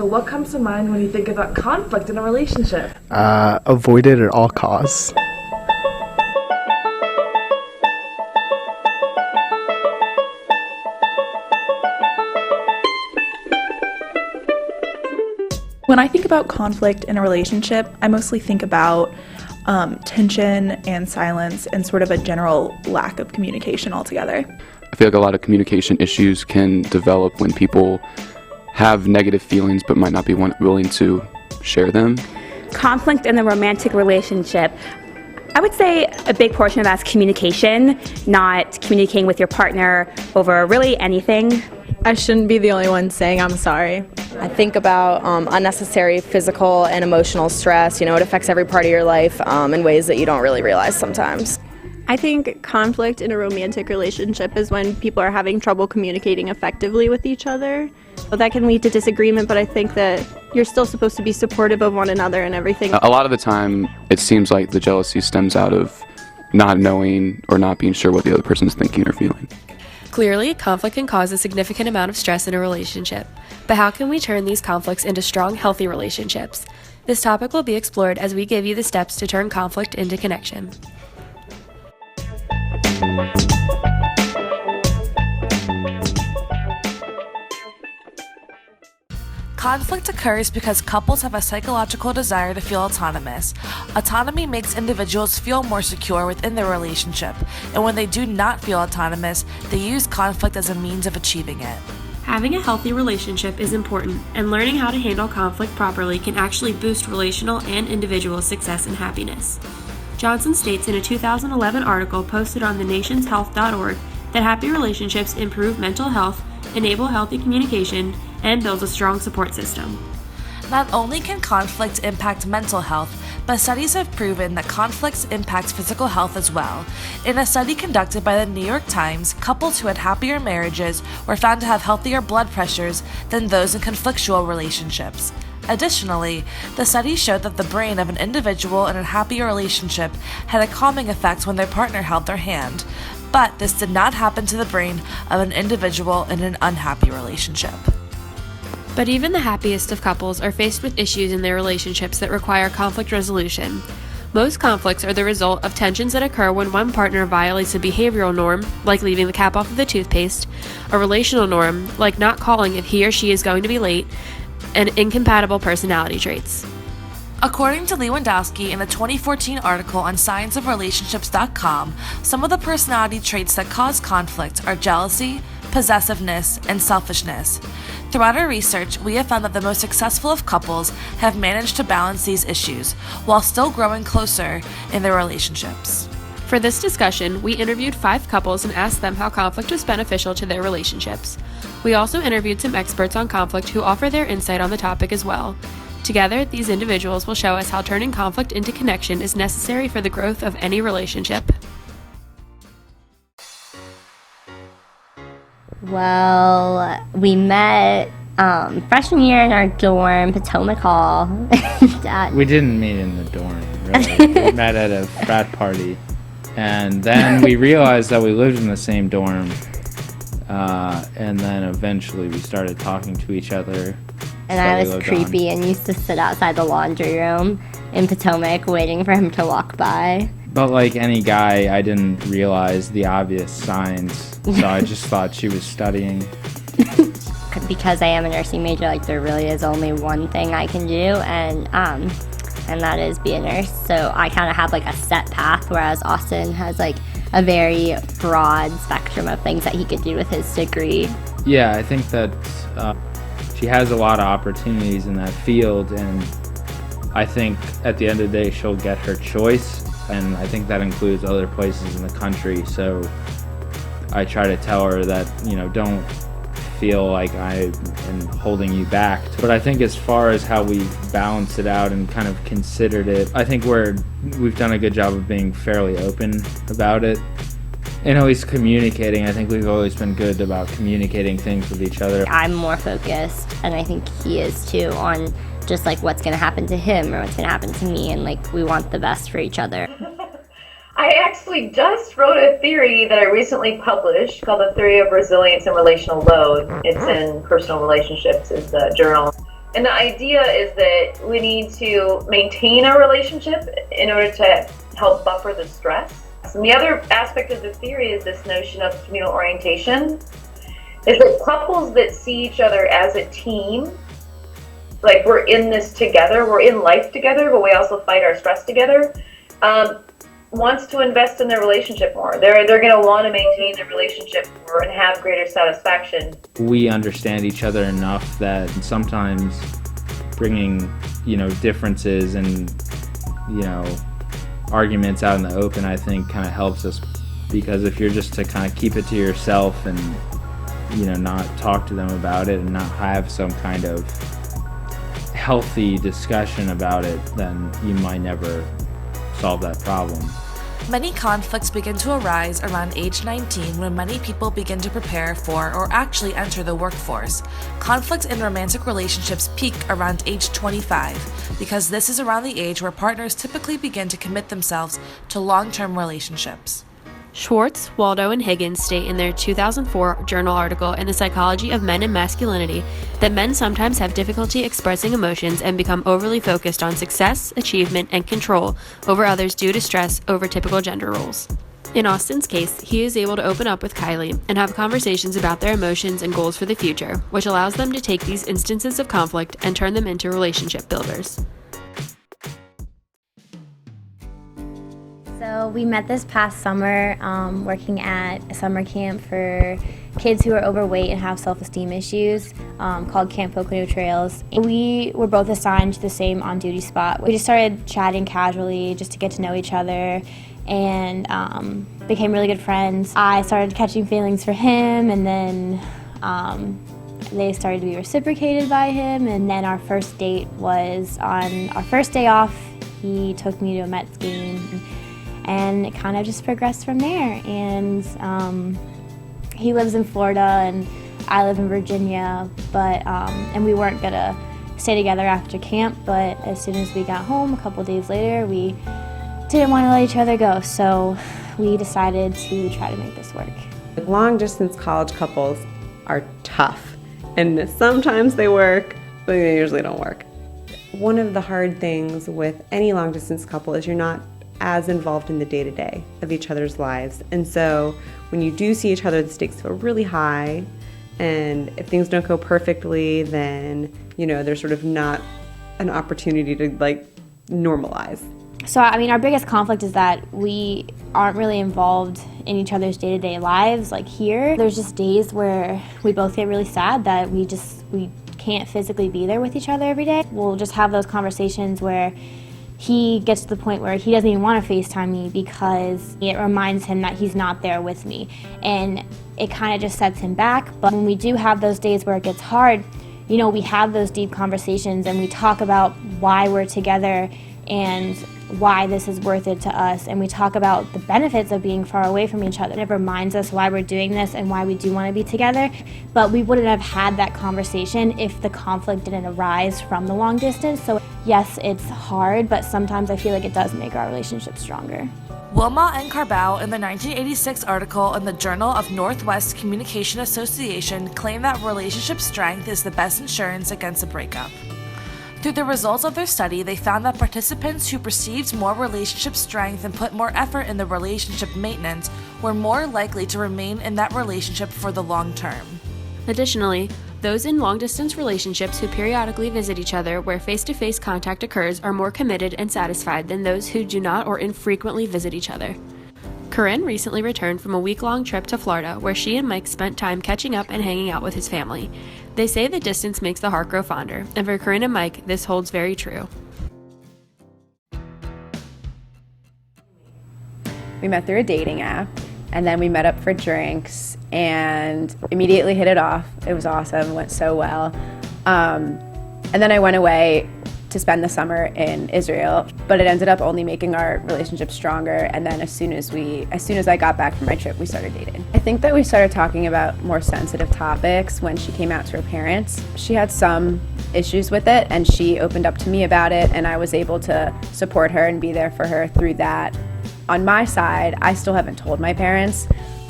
So what comes to mind when you think about conflict in a relationship? Avoid it at all costs. When I think about conflict in a relationship, I mostly think about tension and silence and sort of a general lack of communication altogether. I feel like a lot of communication issues can develop when people have negative feelings but might not be willing to share them. Conflict in the romantic relationship, I would say a big portion of that is communication, not communicating with your partner over really anything. I shouldn't be the only one saying I'm sorry. I think about unnecessary physical and emotional stress. It affects every part of your life in ways that you don't really realize sometimes. I think conflict in a romantic relationship is when people are having trouble communicating effectively with each other. So that can lead to disagreement, but I think that you're still supposed to be supportive of one another and everything. A lot of the time, it seems like the jealousy stems out of not knowing or not being sure what the other person's thinking or feeling. Clearly, conflict can cause a significant amount of stress in a relationship. But how can we turn these conflicts into strong, healthy relationships? This topic will be explored as we give you the steps to turn conflict into connection. Conflict occurs because couples have a psychological desire to feel autonomous. Autonomy makes individuals feel more secure within their relationship, and when they do not feel autonomous, they use conflict as a means of achieving it. Having a healthy relationship is important, and learning how to handle conflict properly can actually boost relational and individual success and happiness. Johnson states in a 2011 article posted on thenationshealth.org that happy relationships improve mental health, enable healthy communication, and build a strong support system. Not only can conflict impact mental health, but studies have proven that conflicts impact physical health as well. In a study conducted by the New York Times, couples who had happier marriages were found to have healthier blood pressures than those in conflictual relationships. Additionally, the study showed that the brain of an individual in a happier relationship had a calming effect when their partner held their hand, but this did not happen to the brain of an individual in an unhappy relationship. But even the happiest of couples are faced with issues in their relationships that require conflict resolution. Most conflicts are the result of tensions that occur when one partner violates a behavioral norm, like leaving the cap off of the toothpaste, a relational norm, like not calling if he or she is going to be late, and incompatible personality traits. According to Lewandowski in a 2014 article on scienceofrelationships.com, some of the personality traits that cause conflict are jealousy, possessiveness, and selfishness. Throughout our research, we have found that the most successful of couples have managed to balance these issues while still growing closer in their relationships. For this discussion, we interviewed 5 couples and asked them how conflict was beneficial to their relationships. We also interviewed some experts on conflict who offer their insight on the topic as well. Together, these individuals will show us how turning conflict into connection is necessary for the growth of any relationship. Well, we met freshman year in our dorm, Potomac Hall. We didn't meet in the dorm, really. We met at a frat party. And then we realized that we lived in the same dorm. And then eventually we started talking to each other. And I was creepy and used to sit outside the laundry room in Potomac waiting for him to walk by. But like any guy, I didn't realize the obvious signs, so I just thought she was studying. Because I am a nursing major, like there really is only one thing I can do, and that is be a nurse. So I kind of have like a set path, whereas Austin has like a very broad spectrum of things that he could do with his degree. Yeah, I think that she has a lot of opportunities in that field, and I think at the end of the day she'll get her choice. And I think that includes other places in the country. So I try to tell her that, don't feel like I am holding you back. But I think as far as how we balanced it out and kind of considered it, I think we've done a good job of being fairly open about it. And at least communicating. I think we've always been good about communicating things with each other. I'm more focused, and I think he is too, on just like what's going to happen to him or what's going to happen to me, and like we want the best for each other. I actually just wrote a theory that I recently published called The Theory of Resilience and Relational Load. It's in Personal Relationships, is the journal. And the idea is that we need to maintain a relationship in order to help buffer the stress. And the other aspect of the theory is this notion of communal orientation, is that couples that see each other as a team, like we're in this together, we're in life together, but we also fight our stress together, wants to invest in their relationship more. They're going to want to maintain their relationship more and have greater satisfaction. We understand each other enough that sometimes bringing, differences and, arguments out in the open, I think kind of helps us, because if you're just to kind of keep it to yourself and, not talk to them about it and not have some kind of healthy discussion about it, then you might never solve that problem. Many conflicts begin to arise around age 19 when many people begin to prepare for or actually enter the workforce. Conflicts in romantic relationships peak around age 25 because this is around the age where partners typically begin to commit themselves to long-term relationships. Schwartz, Waldo, and Higgins state in their 2004 journal article in The Psychology of Men and Masculinity that men sometimes have difficulty expressing emotions and become overly focused on success, achievement, and control over others due to stress over typical gender roles. In Austin's case, he is able to open up with Kylie and have conversations about their emotions and goals for the future, which allows them to take these instances of conflict and turn them into relationship builders. So we met this past summer working at a summer camp for kids who are overweight and have self-esteem issues called Camp Pocono Trails. We were both assigned to the same on-duty spot. We just started chatting casually just to get to know each other and became really good friends. I started catching feelings for him, and then they started to be reciprocated by him, and then our first date was on our first day off. He took me to a Mets game. And it kind of just progressed from there. And he lives in Florida and I live in Virginia, but and we weren't gonna stay together after camp, but as soon as we got home a couple days later, we didn't want to let each other go, so we decided to try to make this work. Long distance college couples are tough, and sometimes they work, but they usually don't work. One of the hard things with any long distance couple is you're not as involved in the day-to-day of each other's lives. And so when you do see each other, the stakes feel really high. And if things don't go perfectly, then, there's sort of not an opportunity to normalize. So, our biggest conflict is that we aren't really involved in each other's day-to-day lives. Like here, there's just days where we both get really sad that we can't physically be there with each other every day. We'll just have those conversations where he gets to the point where he doesn't even want to FaceTime me because it reminds him that he's not there with me. And it kind of just sets him back. But when we do have those days where it gets hard, we have those deep conversations and we talk about why we're together and why this is worth it to us. And we talk about the benefits of being far away from each other. It reminds us why we're doing this and why we do want to be together. But we wouldn't have had that conversation if the conflict didn't arise from the long distance. So yes, it's hard, but sometimes I feel like it does make our relationship stronger. Wilma and Carbao, in the 1986 article in the Journal of Northwest Communication Association, claim that relationship strength is the best insurance against a breakup. Through the results of their study, they found that participants who perceived more relationship strength and put more effort in the relationship maintenance were more likely to remain in that relationship for the long term. Additionally, those in long-distance relationships who periodically visit each other where face-to-face contact occurs are more committed and satisfied than those who do not or infrequently visit each other. Corinne recently returned from a week-long trip to Florida where she and Mike spent time catching up and hanging out with his family. They say the distance makes the heart grow fonder, and for Corinne and Mike, this holds very true. We met through a dating app, and then we met up for drinks and immediately hit it off. It was awesome, went so well. And then I went away to spend the summer in Israel, but it ended up only making our relationship stronger. And then as soon as I got back from my trip, we started dating. I think that we started talking about more sensitive topics when she came out to her parents. She had some issues with it, and she opened up to me about it, and I was able to support her and be there for her through that. On my side, I still haven't told my parents,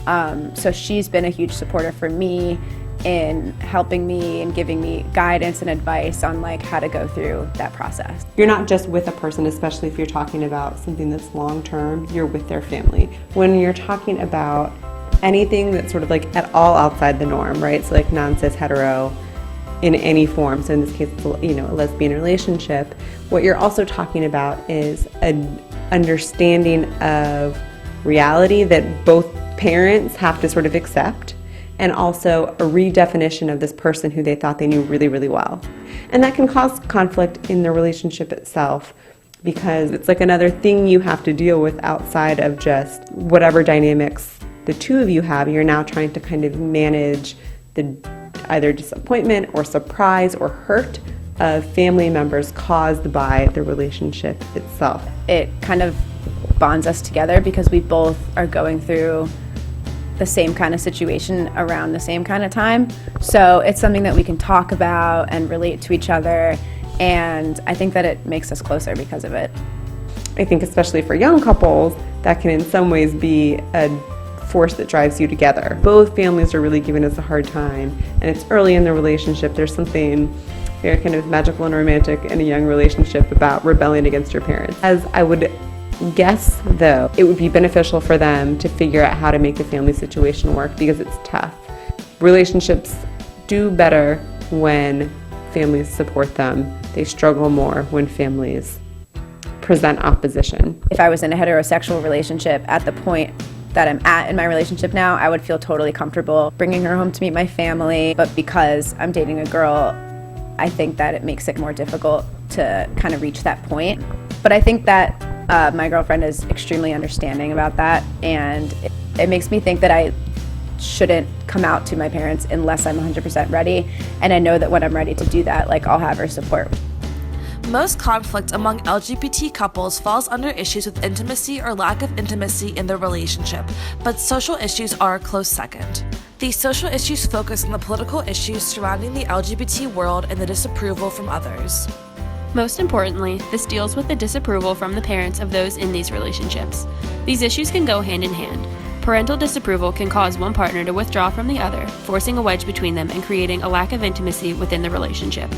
so she's been a huge supporter for me in helping me and giving me guidance and advice on like how to go through that process. You're not just with a person, especially if you're talking about something that's long term, you're with their family. When you're talking about anything that's sort of like at all outside the norm, right? So like non-cis hetero in any form, so in this case it's a lesbian relationship, what you're also talking about is an understanding of reality that both parents have to sort of accept, and also a redefinition of this person who they thought they knew really, really well. And that can cause conflict in the relationship itself, because it's like another thing you have to deal with outside of just whatever dynamics the two of you have. You're now trying to kind of manage the either disappointment or surprise or hurt of family members caused by the relationship itself. It kind of bonds us together because we both are going through the same kind of situation around the same kind of time. So it's something that we can talk about and relate to each other, and I think that it makes us closer because of it. I think especially for young couples, that can in some ways be a force that drives you together. Both families are really giving us a hard time, and it's early in the relationship. There's something very kind of magical and romantic in a young relationship about rebelling against your parents. As I would guess, though, it would be beneficial for them to figure out how to make the family situation work, because it's tough. Relationships do better when families support them. They struggle more when families present opposition. If I was in a heterosexual relationship at the point that I'm at in my relationship now, I would feel totally comfortable bringing her home to meet my family. But because I'm dating a girl, I think that it makes it more difficult to kind of reach that point. But I think that my girlfriend is extremely understanding about that, and it makes me think that I shouldn't come out to my parents unless I'm 100% ready. And I know that when I'm ready to do that, like, I'll have her support. Most conflict among LGBT couples falls under issues with intimacy or lack of intimacy in their relationship, but social issues are a close second. These social issues focus on the political issues surrounding the LGBT world and the disapproval from others. Most importantly, this deals with the disapproval from the parents of those in these relationships. These issues can go hand in hand. Parental disapproval can cause one partner to withdraw from the other, forcing a wedge between them and creating a lack of intimacy within the relationship.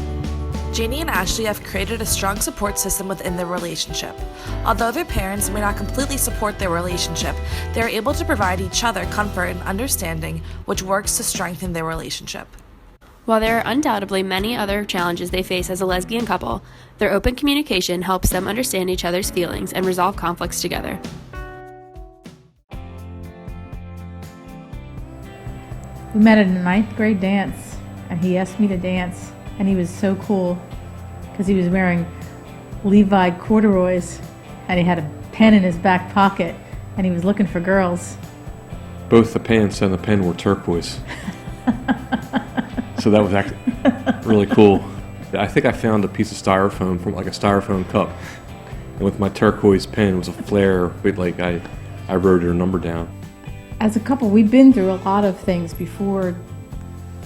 Janie and Ashley have created a strong support system within their relationship. Although their parents may not completely support their relationship, they are able to provide each other comfort and understanding, which works to strengthen their relationship. While there are undoubtedly many other challenges they face as a lesbian couple, their open communication helps them understand each other's feelings and resolve conflicts together. We met at a 9th grade dance, and he asked me to dance, and he was so cool because he was wearing Levi corduroys, and he had a pen in his back pocket, and he was looking for girls. Both the pants and the pen were turquoise. So that was actually really cool. I think I found a piece of styrofoam from like a styrofoam cup, and with my turquoise pen was a flare, but like I wrote her number down. As a couple, we've been through a lot of things before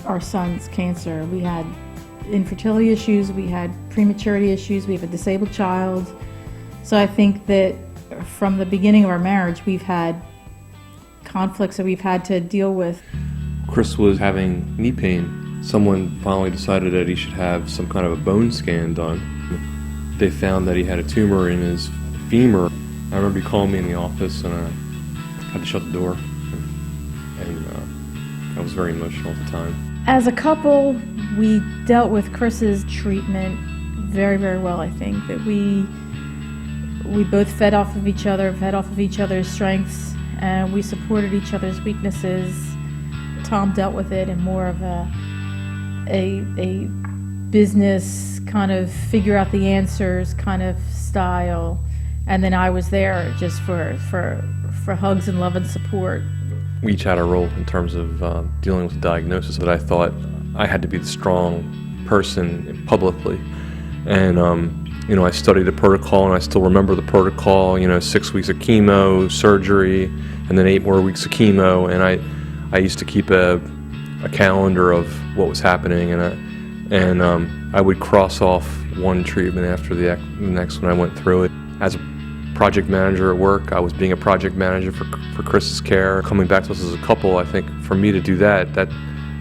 our son's cancer. We had infertility issues, we had prematurity issues, we have a disabled child. So I think that from the beginning of our marriage, we've had conflicts that we've had to deal with. Chris was having knee pain. Someone finally decided that he should have some kind of a bone scan done. They found that he had a tumor in his femur. I remember he called me in the office, and I had to shut the door. And I was very emotional at the time. As a couple, we dealt with Chris's treatment very, very well. I think that we both fed off of each other, fed off of each other's strengths, and we supported each other's weaknesses. Tom dealt with it in more of a business kind of figure out the answers kind of style, and then I was there just for hugs and love and support. We each had a role in terms of dealing with the diagnosis, but I thought I had to be the strong person publicly. And I studied the protocol, and I still remember the protocol. 6 weeks of chemo, surgery, and then 8 more weeks of chemo. And I used to keep a calendar of what was happening, and I would cross off one treatment after the next when I went through it. As a project manager at work, I was being a project manager for Chris's care. Coming back to us as a couple, I think for me to do that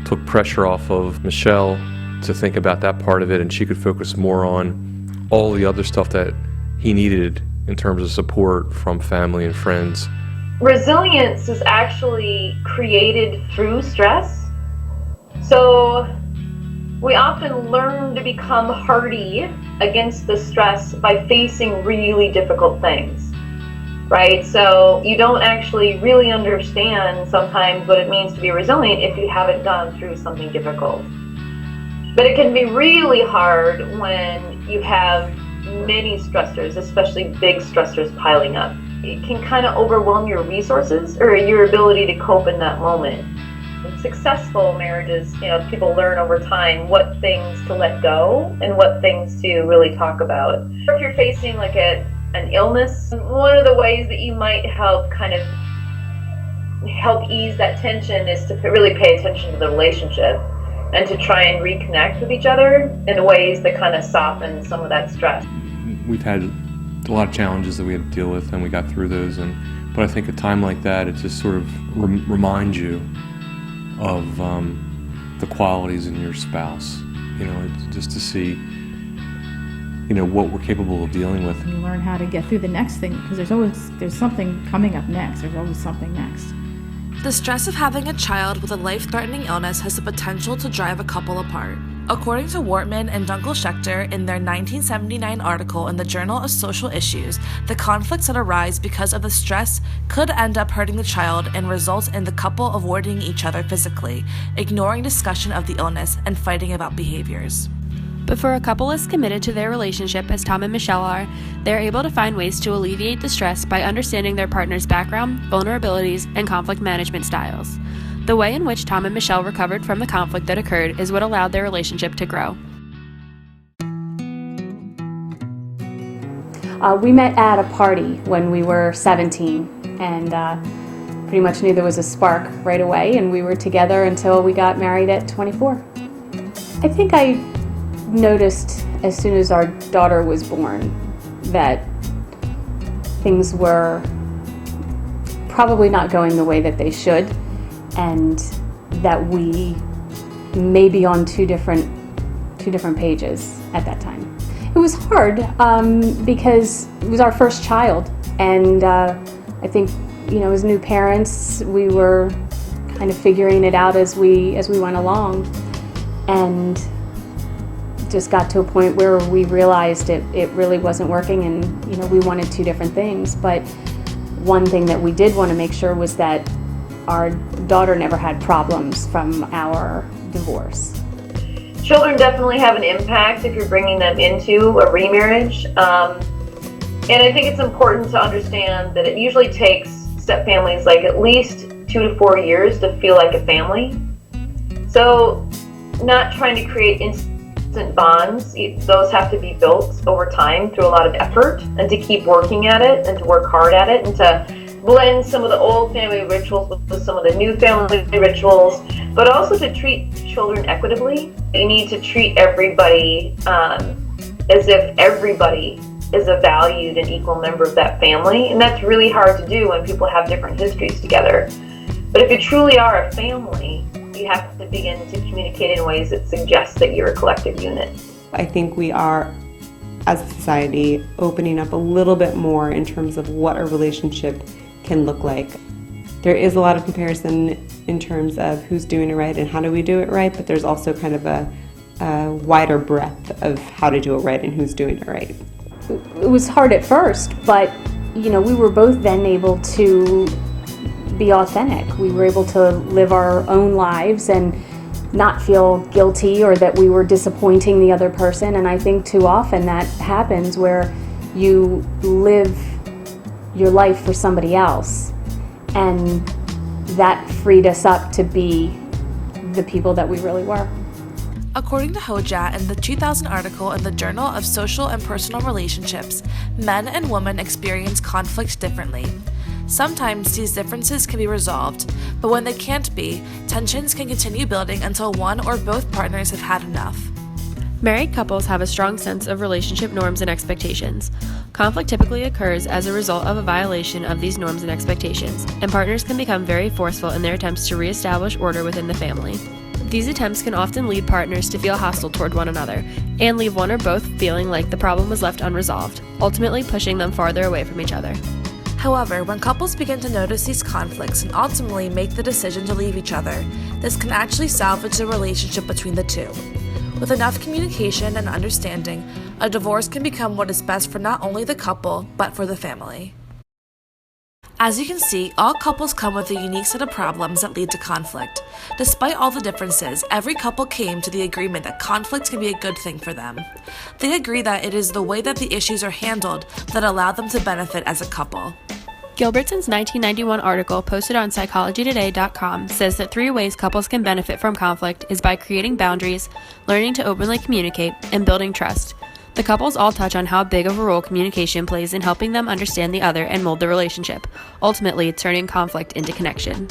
took pressure off of Michelle to think about that part of it, and she could focus more on all the other stuff that he needed in terms of support from family and friends. Resilience is actually created through stress. So we often learn to become hardy against the stress by facing really difficult things, right? So you don't actually really understand sometimes what it means to be resilient if you haven't gone through something difficult. But it can be really hard when you have many stressors, especially big stressors piling up. It can kind of overwhelm your resources or your ability to cope in that moment. In successful marriages, people learn over time what things to let go and what things to really talk about. If you're facing like an illness, one of the ways that you might help ease that tension is to really pay attention to the relationship and to try and reconnect with each other in ways that kind of soften some of that stress. We've had a lot of challenges that we had to deal with, and we got through those. But I think a time like that, it just sort of reminds you of the qualities in your spouse. It's just to see, what we're capable of dealing with. You learn how to get through the next thing because there's something coming up next. There's always something next. The stress of having a child with a life-threatening illness has the potential to drive a couple apart. According to Wortman and Dunkel-Schechter in their 1979 article in the Journal of Social Issues, the conflicts that arise because of the stress could end up hurting the child and result in the couple avoiding each other physically, ignoring discussion of the illness, and fighting about behaviors. But for a couple as committed to their relationship as Tom and Michelle are, they're able to find ways to alleviate the stress by understanding their partner's background, vulnerabilities, and conflict management styles. The way in which Tom and Michelle recovered from the conflict that occurred is what allowed their relationship to grow. We met at a party when we were 17 and pretty much knew there was a spark right away, and we were together until we got married at 24. I think I noticed as soon as our daughter was born that things were probably not going the way that they should, and that we may be on two different pages at that time. It was hard because it was our first child, and I think as new parents we were kind of figuring it out as we went along, and just got to a point where we realized it really wasn't working, and we wanted two different things. But one thing that we did want to make sure was that our daughter never had problems from our divorce. Children definitely have an impact if you're bringing them into a remarriage. And I think it's important to understand that it usually takes step families like at least 2 to 4 years to feel like a family. So not trying to create instant bonds, those have to be built over time through a lot of effort, and to keep working at it and to work hard at it and to blend some of the old family rituals with some of the new family rituals, but also to treat children equitably. You need to treat everybody as if everybody is a valued and equal member of that family, and that's really hard to do when people have different histories together. But if you truly are a family, you have to begin to communicate in ways that suggest that you're a collective unit. I think we are, as a society, opening up a little bit more in terms of what a relationship can look like. There is a lot of comparison in terms of who's doing it right and how do we do it right, but there's also kind of a wider breadth of how to do it right and who's doing it right. It was hard at first, but we were both then able to be authentic. We were able to live our own lives and not feel guilty or that we were disappointing the other person. And I think too often that happens where you live your life for somebody else, and that freed us up to be the people that we really were. According to Hojat in the 2000 article in the Journal of Social and Personal Relationships, men and women experience conflict differently. Sometimes these differences can be resolved, but when they can't be, tensions can continue building until one or both partners have had enough. Married couples have a strong sense of relationship norms and expectations. Conflict typically occurs as a result of a violation of these norms and expectations, and partners can become very forceful in their attempts to reestablish order within the family. These attempts can often lead partners to feel hostile toward one another and leave one or both feeling like the problem was left unresolved, ultimately pushing them farther away from each other. However, when couples begin to notice these conflicts and ultimately make the decision to leave each other, this can actually salvage the relationship between the two. With enough communication and understanding, a divorce can become what is best for not only the couple, but for the family. As you can see, all couples come with a unique set of problems that lead to conflict. Despite all the differences, every couple came to the agreement that conflict can be a good thing for them. They agree that it is the way that the issues are handled that allow them to benefit as a couple. Gilbertson's 1991 article posted on psychologytoday.com says that 3 ways couples can benefit from conflict is by creating boundaries, learning to openly communicate, and building trust. The couples all touch on how big of a role communication plays in helping them understand the other and mold the relationship, ultimately turning conflict into connection.